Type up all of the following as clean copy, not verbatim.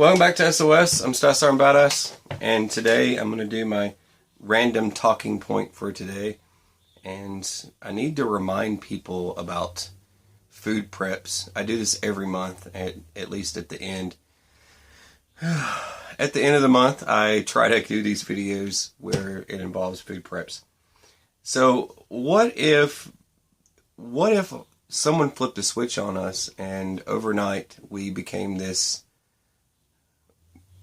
Welcome back to SOS. I'm Star and Badass, and today I'm going to do my random talking point for today. And I need to remind people about food preps. I do this every month, at least at the end. At the end of the month, I try to do these videos where it involves food preps. So what if someone flipped a switch on us and overnight we became this,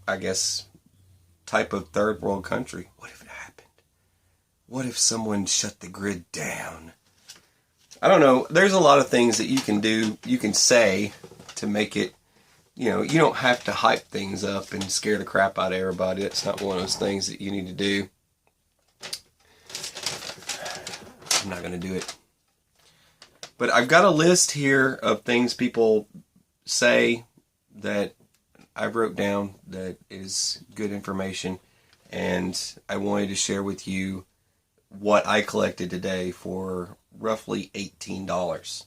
I guess, type of third world country? What if it happened? What if someone shut the grid down? I don't know. There's a lot of things that you can do, you can say to make it, you don't have to hype things up and scare the crap out of everybody. That's not one of those things that you need to do. I'm not going to do it. But I've got a list here of things people say that I wrote down that is good information, and I wanted to share with you what I collected today for roughly $18.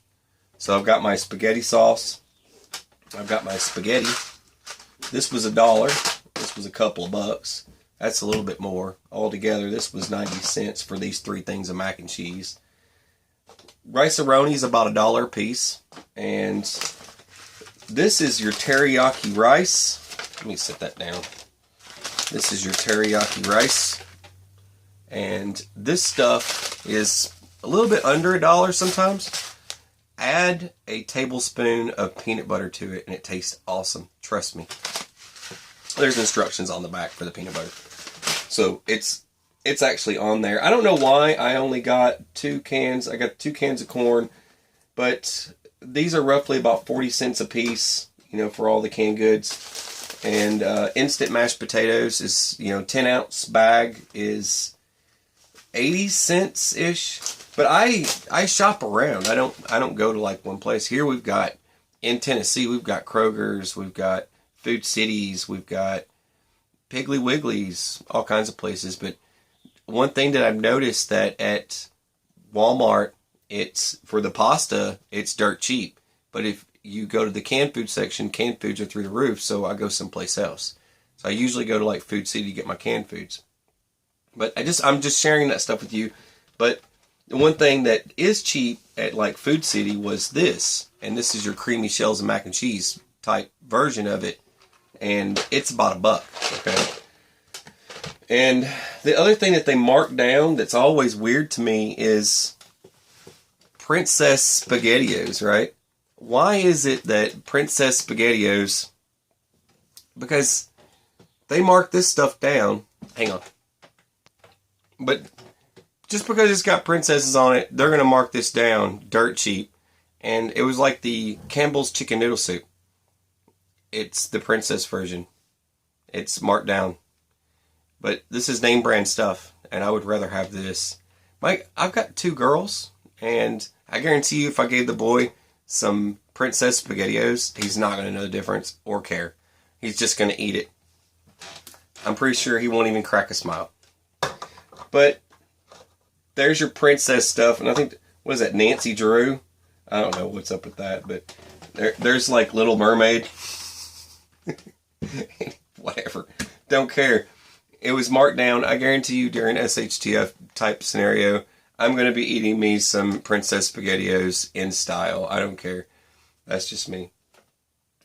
So I've got my spaghetti sauce. I've got my spaghetti. This was $1. This was a couple of bucks. That's a little bit more. Altogether, this was 90 cents for these 3 things of mac and cheese. Rice-A-Roni is about $1 a piece. And this is your teriyaki rice. Let me set that down. This is your teriyaki rice. And this stuff is a little bit under $1 sometimes. Add a tablespoon of peanut butter to it and it tastes awesome. Trust me. There's instructions on the back for the peanut butter. So it's actually on there. I don't know why I only got 2 cans. I got 2 cans of corn. But these are roughly about 40 cents a piece, for all the canned goods. And instant mashed potatoes is, 10 ounce bag is 80 cents ish. But I shop around. I don't go to like one place. Here we've got, in Tennessee, we've got Kroger's, we've got Food Cities, we've got Piggly Wiggly's, all kinds of places. But one thing that I've noticed that at Walmart, it's for the pasta, it's dirt cheap. But if you go to the canned food section, canned foods are through the roof, so I go someplace else. So I usually go to like Food City to get my canned foods. But I'm just sharing that stuff with you. But the one thing that is cheap at like Food City was this. And this is your creamy shells and mac and cheese type version of it. And it's about $1, okay? And the other thing that they mark down that's always weird to me is Princess SpaghettiOs, right? Why is it that Princess SpaghettiOs, because they mark this stuff down, hang on, but just because it's got princesses on it, they're going to mark this down dirt cheap. And it was like the Campbell's chicken noodle soup. It's the princess version. It's marked down. But this is name brand stuff, and I would rather have this. I've got 2 girls, and I guarantee you if I gave the boy some Princess SpaghettiOs, he's not going to know the difference or care. He's just going to eat it. I'm pretty sure he won't even crack a smile. But there's your princess stuff, and I think, what is that, Nancy Drew? I don't know what's up with that, but there's like Little Mermaid. Whatever. Don't care. It was marked down. I guarantee you during SHTF type scenario, I'm going to be eating me some Princess SpaghettiOs in style. I don't care. That's just me.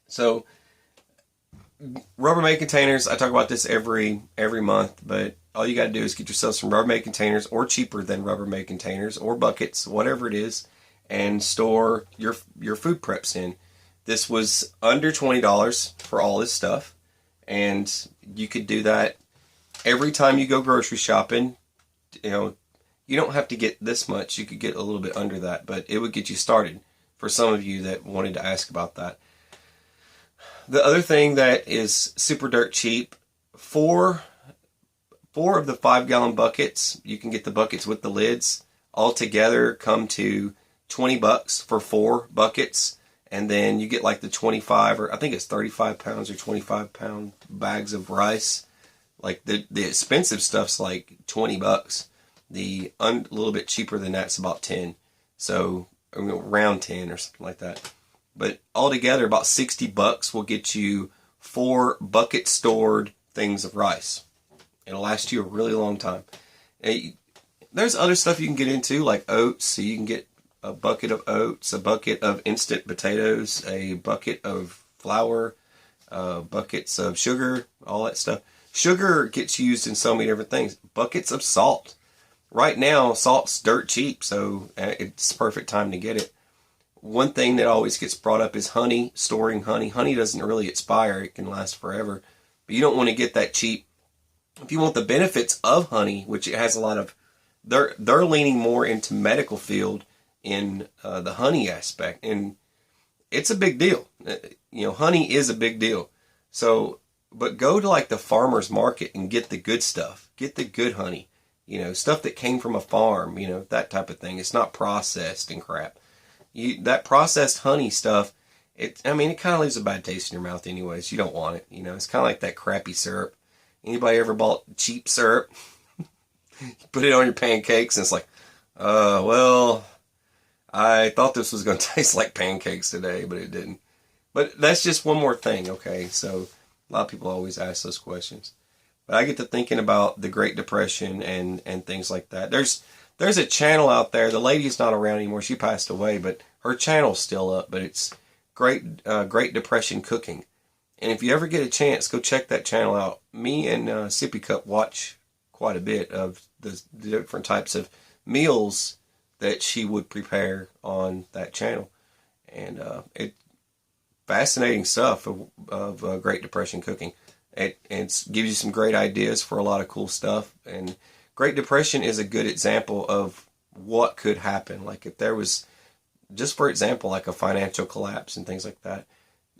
So, Rubbermaid Containers, I talk about this every month, but all you got to do is get yourself some Rubbermaid Containers, or cheaper than Rubbermaid Containers, or buckets, whatever it is, and store your food preps in. This was under $20 for all this stuff, and you could do that every time you go grocery shopping. You don't have to get this much. You could get a little bit under that, but it would get you started for some of you that wanted to ask about that. The other thing that is super dirt cheap, 4 of the 5-gallon buckets, you can get the buckets with the lids, all together come to $20 for 4 buckets. And then you get like the 25, or I think it's 35 pounds or 25 pound bags of rice. Like the expensive stuff's like $20. The little bit cheaper than that's about 10. So around 10 or something like that. But altogether, about $60 will get you 4 bucket stored things of rice. It'll last you a really long time. There's other stuff you can get into, like oats. So you can get a bucket of oats, a bucket of instant potatoes, a bucket of flour, buckets of sugar, all that stuff. Sugar gets used in so many different things. Buckets of salt. Right now, salt's dirt cheap, so it's the perfect time to get it. One thing that always gets brought up is honey, storing honey. Honey doesn't really expire. It can last forever. But you don't want to get that cheap. If you want the benefits of honey, which it has a lot of, they're leaning more into medical field in the honey aspect. And it's a big deal. Honey is a big deal. So, but go to like the farmer's market and get the good stuff. Get the good honey. Stuff that came from a farm, that type of thing. It's not processed and crap. That processed honey stuff, it kind of leaves a bad taste in your mouth anyways. You don't want it. It's kind of like that crappy syrup. Anybody ever bought cheap syrup? You put it on your pancakes and it's like, well, I thought this was going to taste like pancakes today, but it didn't. But that's just one more thing, okay? So a lot of people always ask those questions. But I get to thinking about the Great Depression and things like that. There's a channel out there. The lady's not around anymore. She passed away, but her channel's still up. But it's Great Depression Cooking. And if you ever get a chance, go check that channel out. Me and Sippy Cup watch quite a bit of the different types of meals that she would prepare on that channel. And it's fascinating stuff of Great Depression cooking. It gives you some great ideas for a lot of cool stuff. And Great Depression is a good example of what could happen. Like if there was, just for example, like a financial collapse and things like that.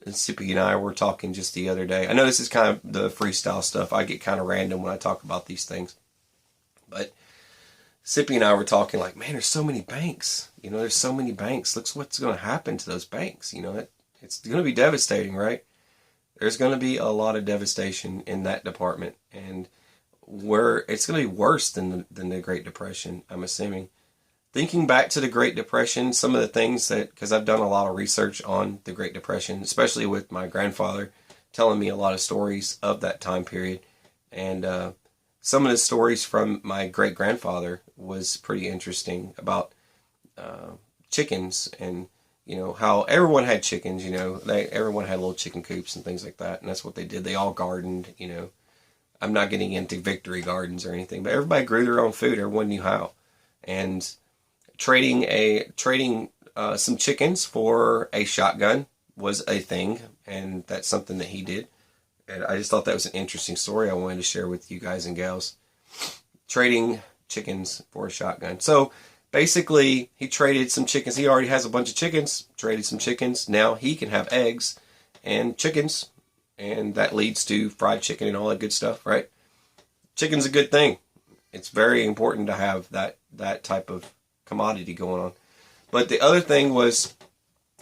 And Sippy and I were talking just the other day. I know this is kind of the freestyle stuff. I get kind of random when I talk about these things. But Sippy and I were talking like, man, there's so many banks. There's so many banks. Look what's going to happen to those banks. It's going to be devastating, right? There's going to be a lot of devastation in that department. And it's going to be worse than the Great Depression, I'm assuming. Thinking back to the Great Depression, some of the things because I've done a lot of research on the Great Depression, especially with my grandfather telling me a lot of stories of that time period. And some of the stories from my great-grandfather was pretty interesting about chickens and, how everyone had chickens, everyone had little chicken coops and things like that. And that's what they did. They all gardened, I'm not getting into victory gardens or anything, but everybody grew their own food. Everyone knew how. And trading some chickens for a shotgun was a thing, and that's something that he did. And I just thought that was an interesting story I wanted to share with you guys and gals. Trading chickens for a shotgun. So basically, he traded some chickens. He already has a bunch of chickens, traded some chickens. Now he can have eggs and chickens, and that leads to fried chicken and all that good stuff, right? Chicken's a good thing. It's very important to have that type of commodity going on. But the other thing was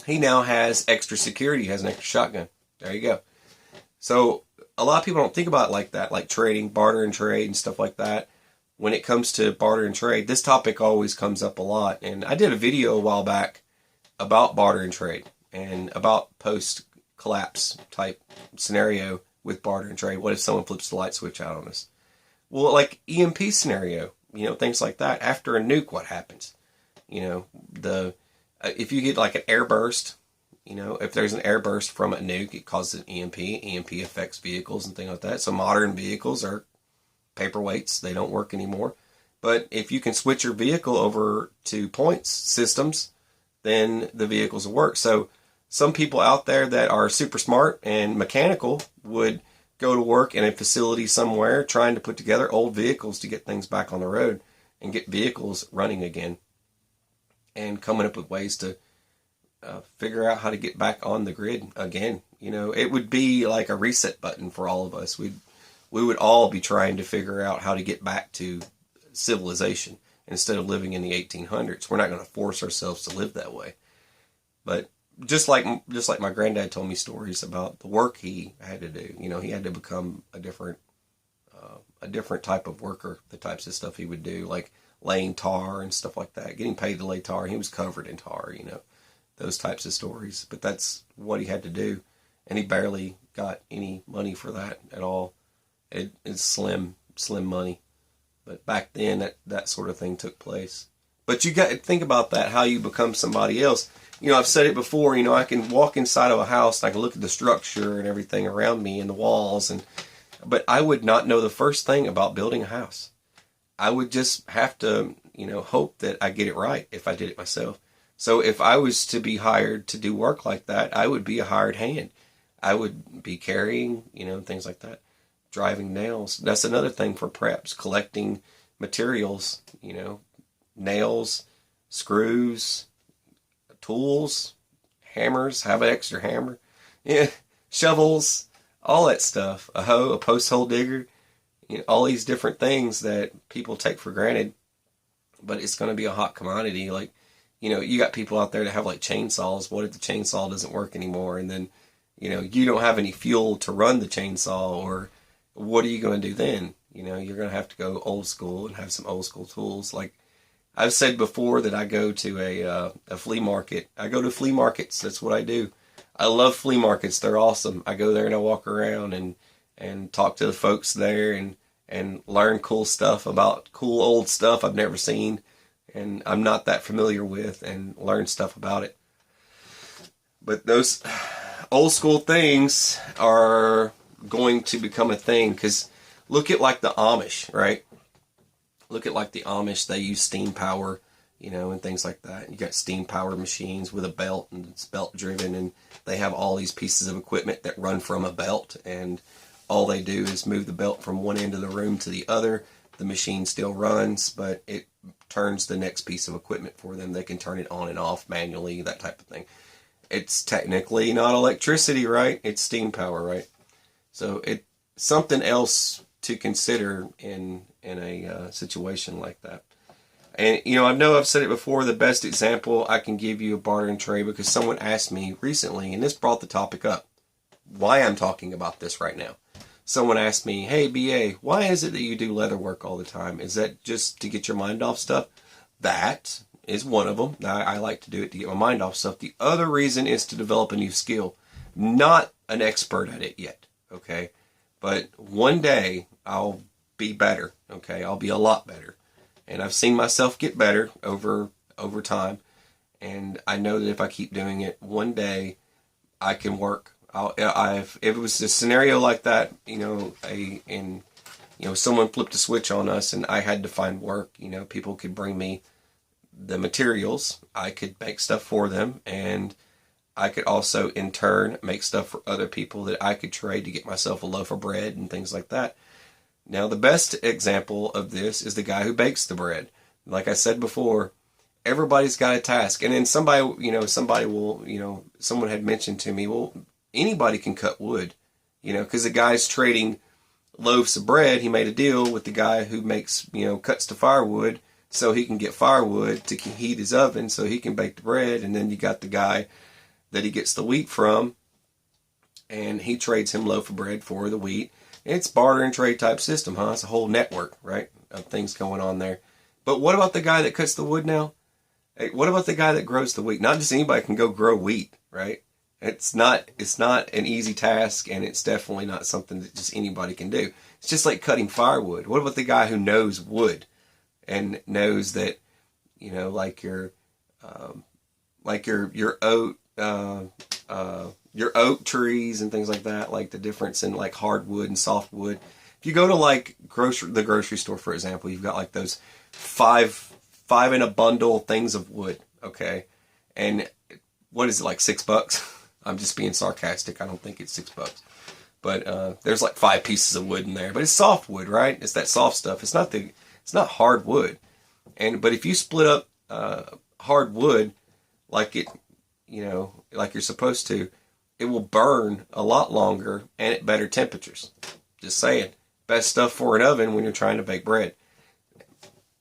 he now has extra security. He has an extra shotgun. There you go. So a lot of people don't think about it like that, like trading, barter and trade and stuff like that. When it comes to barter and trade, this topic always comes up a lot. And I did a video a while back about barter and trade and about post-collapse type scenario with barter and trade. What if someone flips the light switch out on us? Well, like EMP scenario, things like that. After a nuke, what happens? If you get like an airburst, if there's an airburst from a nuke, it causes an EMP. EMP affects vehicles and things like that. So modern vehicles are paperweights. They don't work anymore. But if you can switch your vehicle over to points systems, then the vehicles will work. So some people out there that are super smart and mechanical would go to work in a facility somewhere trying to put together old vehicles to get things back on the road and get vehicles running again, and coming up with ways to figure out how to get back on the grid again. It would be like a reset button for all of us. We would all be trying to figure out how to get back to civilization instead of living in the 1800s. We're not going to force ourselves to live that way. But just like my granddad told me stories about the work he had to do. He had to become a different type of worker, the types of stuff he would do, like laying tar and stuff like that, getting paid to lay tar. He was covered in tar, those types of stories. But that's what he had to do. and he barely got any money for that at all. It's slim money. But back then, that sort of thing took place. But you got to think about that, how you become somebody else. I've said it before, I can walk inside of a house and I can look at the structure and everything around me and the walls, but I would not know the first thing about building a house. I would just have to, hope that I get it right if I did it myself. So if I was to be hired to do work like that, I would be a hired hand. I would be carrying, things like that. Driving nails. That's another thing for preps, collecting materials, nails, screws, tools, hammers, have an extra hammer, shovels, all that stuff, a hoe, a post hole digger, all these different things that people take for granted, but it's going to be a hot commodity. Like, you got people out there that have like chainsaws. What if the chainsaw doesn't work anymore? And then, you don't have any fuel to run the chainsaw, or what are you going to do then? You're going to have to go old school and have some old school tools. Like I've said before that I go to a flea market. I go to flea markets. That's what I do. I love flea markets. They're awesome. I go there and I walk around and talk to the folks there and learn cool stuff about cool old stuff I've never seen and I'm not that familiar with, and learn stuff about it. But those old school things are going to become a thing, because look at like the Amish, right? Look at like the Amish. They use steam power, and things like that. You got steam power machines with a belt, and it's belt driven, and they have all these pieces of equipment that run from a belt, and all they do is move the belt from one end of the room to the other. The machine still runs, but it turns the next piece of equipment for them. They can turn it on and off manually, that type of thing. It's technically not electricity, right? It's steam power, right? So it's something else to consider in a situation like that. And, I know I've said it before, the best example I can give you of barter and trade, because someone asked me recently, and this brought the topic up, why I'm talking about this right now. Someone asked me, hey, BA, why is it that you do leather work all the time? Is that just to get your mind off stuff? That is one of them. I like to do it to get my mind off stuff. The other reason is to develop a new skill. Not an expert at it yet, okay? But one day I'll be better, okay? I'll be a lot better. And I've seen myself get better over time. And I know that if I keep doing it, one day I can work. If it was a scenario like that, someone flipped a switch on us and I had to find work, people could bring me the materials. I could make stuff for them, and I could also in turn make stuff for other people that I could trade to get myself a loaf of bread and things like that. Now, the best example of this is the guy who bakes the bread. Like I said before, everybody's got a task. And then somebody will, someone had mentioned to me, well, anybody can cut wood, because the guy's trading loaves of bread. He made a deal with the guy who makes, cuts the firewood so he can get firewood to heat his oven so he can bake the bread. And then you got the guy that he gets the wheat from, and he trades him loaf of bread for the wheat. It's barter and trade type system, huh? It's a whole network, right, of things going on there. But what about the guy that cuts the wood now? Hey, what about the guy that grows the wheat? Not just anybody can go grow wheat, right? It's not an easy task, and it's definitely not something that just anybody can do. It's just like cutting firewood. What about the guy who knows wood and knows that, like your oak trees and things like that, like the difference in like hardwood and softwood. If you go to like the grocery store, for example, you've got like those five in a bundle things of wood, okay? And what is it, like $6? I'm just being sarcastic. I don't think it's $6. But there's like 5 pieces of wood in there. But it's softwood, right? It's that soft stuff. It's not hard wood. But if you split up hard wood like it, like you're supposed to, it will burn a lot longer and at better temperatures. Just saying. Best stuff for an oven when you're trying to bake bread.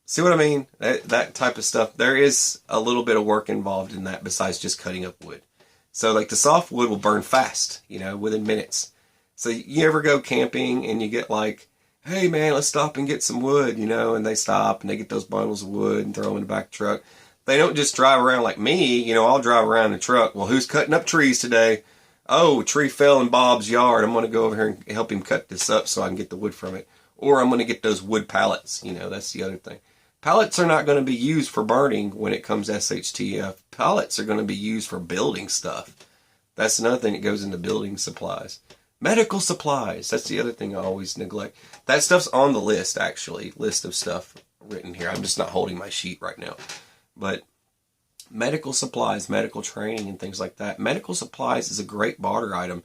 See what I mean? That type of stuff. There is a little bit of work involved in that besides just cutting up wood. So like the soft wood will burn fast, within minutes. So you ever go camping and you get like, hey man, let's stop and get some wood, and they stop and they get those bundles of wood and throw them in the back of the truck. They don't just drive around like me, I'll drive around in the truck. Well, who's cutting up trees today? Oh, tree fell in Bob's yard. I'm going to go over here and help him cut this up so I can get the wood from it. Or I'm going to get those wood pallets. You know, that's the other thing. Pallets are not going to be used for burning when it comes to SHTF. Pallets are going to be used for building stuff. That's another thing that goes into building supplies. Medical supplies. That's the other thing I always neglect. That stuff's on the list, actually. List of stuff written here. I'm just not holding my sheet right now. But medical supplies, medical training, and things like that. Medical supplies is a great barter item.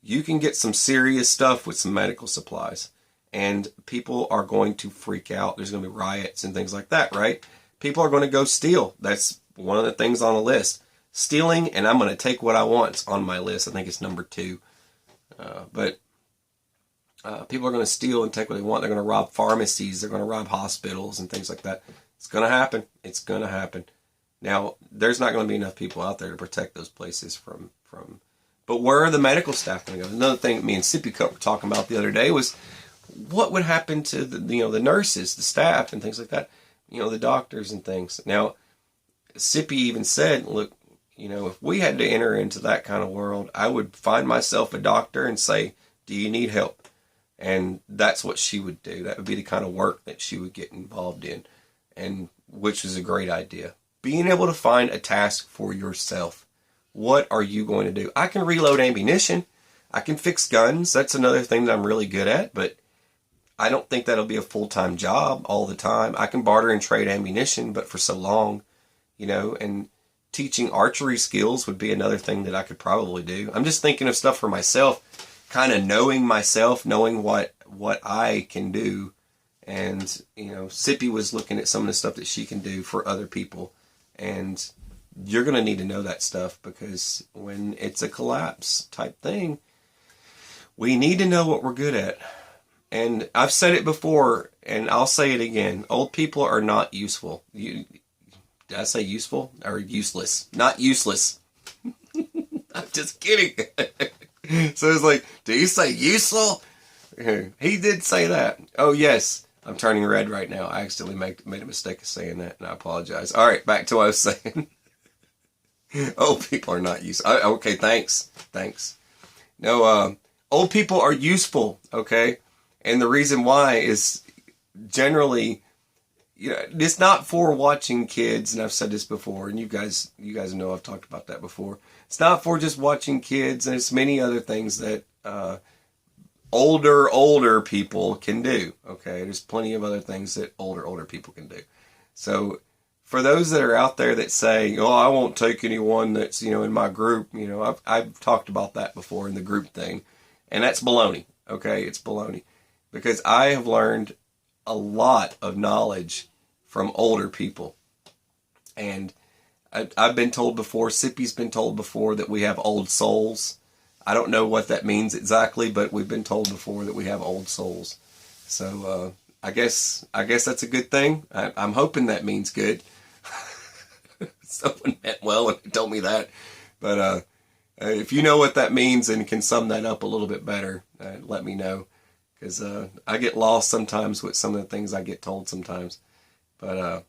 You can get some serious stuff with some medical supplies. And people are going to freak out. There's going to be riots and things like that, right? People are going to go steal. That's one of the things on the list. Stealing, and I'm going to take what I want. It's on my list. I think it's number 2. But people are going to steal and take what they want. They're going to rob pharmacies. They're going to rob hospitals and things like that. It's going to happen. It's going to happen. Now, there's not going to be enough people out there to protect those places from. But where are the medical staff going to go? Another thing me and Sippy Cup were talking about the other day was what would happen to the nurses, the staff, and things like that. The doctors and things. Now, Sippy even said, look, if we had to enter into that kind of world, I would find myself a doctor and say, do you need help? And that's what she would do. That would be the kind of work that she would get involved in, and which is a great idea. Being able to find a task for yourself. What are you going to do? I can reload ammunition. I can fix guns. That's another thing that I'm really good at, but I don't think that'll be a full-time job all the time. I can barter and trade ammunition, but for so long, and teaching archery skills would be another thing that I could probably do. I'm just thinking of stuff for myself, kind of knowing myself, knowing what I can do. And, Sippy was looking at some of the stuff that she can do for other people. And you're going to need to know that stuff, because when it's a collapse type thing, we need to know what we're good at. And I've said it before, and I'll say it again. Old people are not useful. Did I say useful or useless? Not useless. I'm just kidding. So it's like, do you say useful? He did say that. Oh, yes. I'm turning red right now. I accidentally made a mistake of saying that, and I apologize. All right, back to what I was saying. Old people are not useful. Okay, thanks. No, old people are useful, okay? And the reason why is generally, it's not for watching kids, and I've said this before, and you guys know I've talked about that before. It's not for just watching kids, and it's many other things that older people can do, okay? There's plenty of other things that older people can do. So for those that are out there that say, oh, I won't take anyone that's, in my group, I've talked about that before in the group thing, and that's baloney, okay? It's baloney. Because I have learned a lot of knowledge from older people. And I've been told before, Sippy's been told before, that we have old souls. I don't know what that means exactly, but we've been told before that we have old souls. So I guess that's a good thing. I'm hoping that means good. Someone meant well when they told me that. But if you know what that means and can sum that up a little bit better, let me know. Because I get lost sometimes with some of the things I get told sometimes. But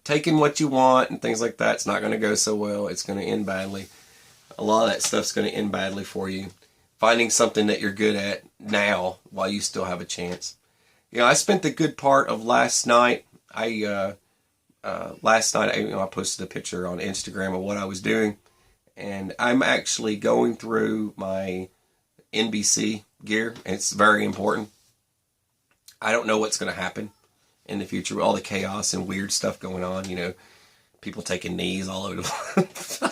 taking what you want and things like that, it's not going to go so well. It's going to end badly. A lot of that stuff's going to end badly for you. Finding something that you're good at now while you still have a chance. I spent the good part of last night. I posted a picture on Instagram of what I was doing. And I'm actually going through my NBC gear. It's very important. I don't know what's going to happen in the future with all the chaos and weird stuff going on. People taking knees all over the place.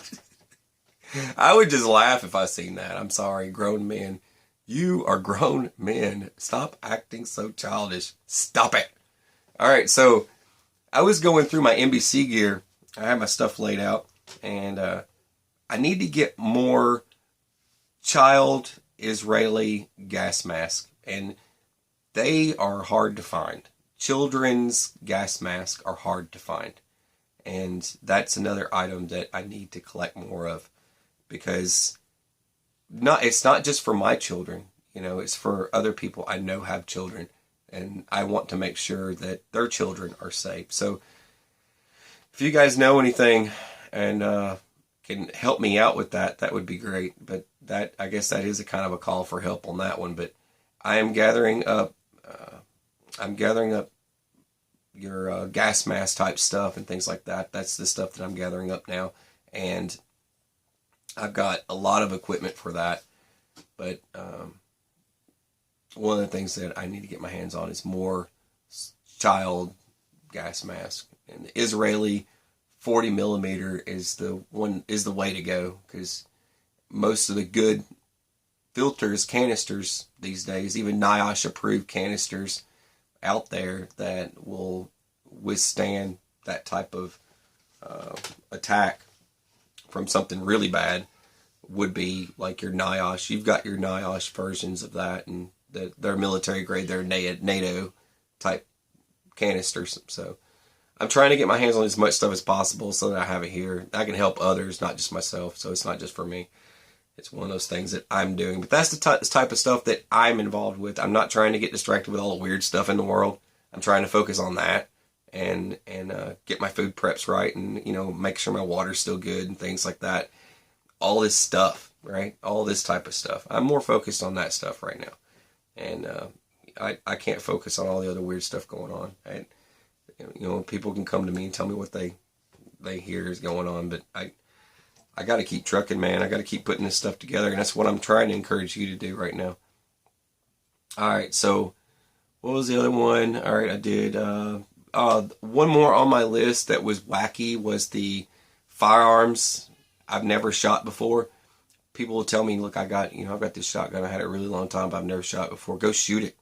I would just laugh if I seen that. I'm sorry, grown men. You are grown men. Stop acting so childish. Stop it. All right, so I was going through my NBC gear. I had my stuff laid out, and I need to get more child Israeli gas masks, and they are hard to find. Children's gas masks are hard to find, and that's another item that I need to collect more of, because it's not just for my children, it's for other people I know have children, and I want to make sure that their children are safe. So if you guys know anything and can help me out with that, that would be great. But that, I guess that is a kind of a call for help on that one. But I am gathering up, your gas mask type stuff and things like that. That's the stuff that I'm gathering up now. And I've got a lot of equipment for that. But one of the things that I need to get my hands on is more child gas mask. And the Israeli 40 millimeter is the way to go, because most of the good filters, canisters these days, even NIOSH approved canisters out there that will withstand that type of attack from something really bad, would be like your NIOSH. You've got your NIOSH versions of that, and they're military grade, they're NATO type canisters. So I'm trying to get my hands on as much stuff as possible so that I have it here. I can help others, not just myself. So it's not just for me. It's one of those things that I'm doing. But that's the type of stuff that I'm involved with. I'm not trying to get distracted with all the weird stuff in the world. I'm trying to focus on that and get my food preps right, and make sure my water's still good and things like that. All this stuff, right? All this type of stuff. I'm more focused on that stuff right now. And I can't focus on all the other weird stuff going on. People can come to me and tell me what they hear is going on, but I got to keep trucking, man. I got to keep putting this stuff together, and that's what I'm trying to encourage you to do right now. All right, so what was the other one? All right, I did one more on my list that was wacky was the firearms I've never shot before. People will tell me, look, I've got this shotgun. I had it a really long time, but I've never shot it before. Go shoot it.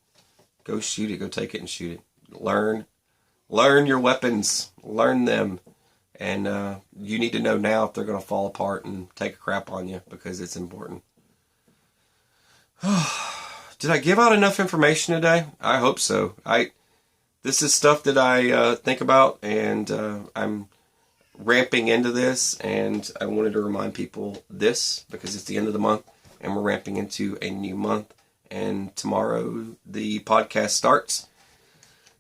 Go shoot it. Go take it and shoot it. Learn your weapons. Learn them. And you need to know now if they're going to fall apart and take a crap on you, because it's important. Did I give out enough information today? I hope so. This is stuff that I think about, and I'm ramping into this, and I wanted to remind people this because it's the end of the month, and we're ramping into a new month. And tomorrow the podcast starts.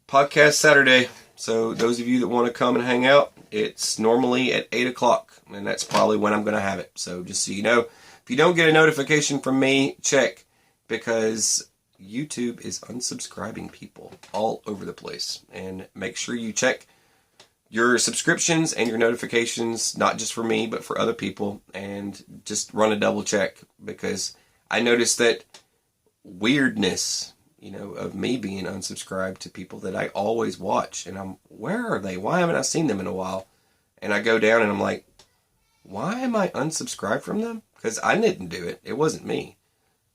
Podcast Saturday. So those of you that want to come and hang out, it's normally at 8 o'clock, and that's probably when I'm going to have it. So just so you know, if you don't get a notification from me, check, because YouTube is unsubscribing people all over the place. And make sure you check your subscriptions and your notifications, not just for me, but for other people, and just run a double check, because I noticed that weirdness, of me being unsubscribed to people that I always watch, and where are they? Why haven't I seen them in a while? And I go down and I'm like, why am I unsubscribed from them? Because I didn't do it. It wasn't me.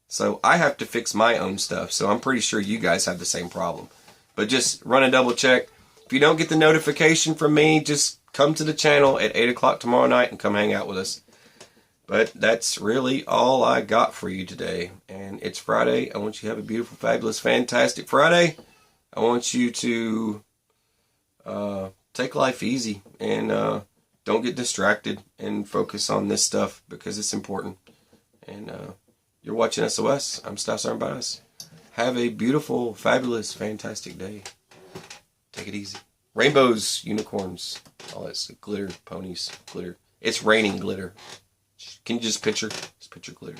So I have to fix my own stuff. So I'm pretty sure you guys have the same problem. But just run a double check. If you don't get the notification from me, just come to the channel at 8 o'clock tomorrow night and come hang out with us. But that's really all I got for you today. And it's Friday. I want you to have a beautiful, fabulous, fantastic Friday. I want you to take life easy and don't get distracted, and focus on this stuff because it's important. And you're watching SOS. I'm Staff Sergeant Bias. Have a beautiful, fabulous, fantastic day. Take it easy. Rainbows, unicorns, all that stuff. Glitter, ponies, glitter. It's raining glitter. Can you just picture glitter?